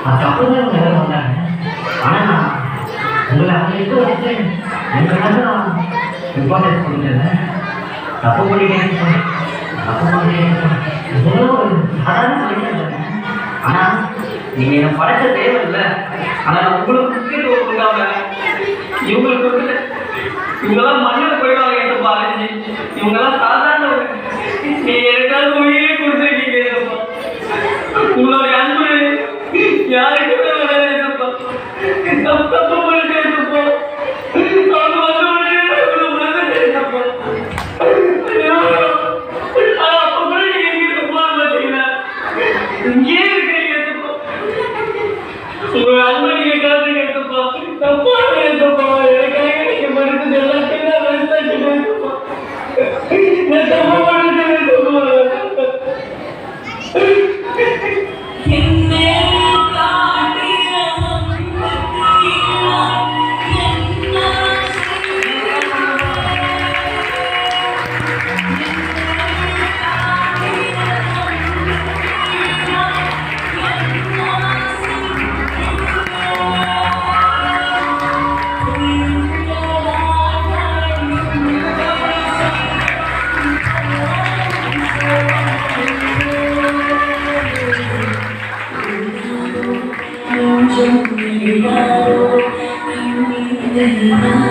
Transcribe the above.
அதுக்கப்புறம் தான் வேலை வந்தாங்க. ஆனால் உங்களை அவங்க எது வச்சு எங்களால் நான் இம்பார்ட்டன்ஸ் கொடுத்துருந்தேன். தப்பு பண்ணிட்டேன், தப்பு பண்ணிட்டேன். இதெல்லாம் சாதாரண பண்ணிட்டேன். ஆனால் நீங்கள் என்னை படைச்ச தேவை இல்லை. ஆனால் உங்களுக்கு முக்கியத்துவம் கொடுக்காம இவங்களுக்கு கொடுத்துட்டு இவங்கெல்லாம் மண்ணில் போயிடுவாங்க. என்னப்பா இவங்கெல்லாம் சாதாரண நீ எனக்காக உயிரே கொடுத்துருக்கீங்க. உங்களுடைய அன்பு யாருக்குமே வராதுப்பா. தப்பு பண்ணிட்டேன்ப்பா. அவங்க அப்ப கூட நீங்க எங்கிட்ட போன பார்த்தீங்கன்னா இங்கே இருக்கீங்கப்பா. உங்க அன்பை நீங்க காத்துக்கிட்டப்பா. தப்பா இருந்தப்பா. எனக்காக நீங்க மறுத்து எல்லாத்தையும் நான் வருத்தாச்சுப்பா. நான் தப்பு பண்ணிட்டேன். Jangan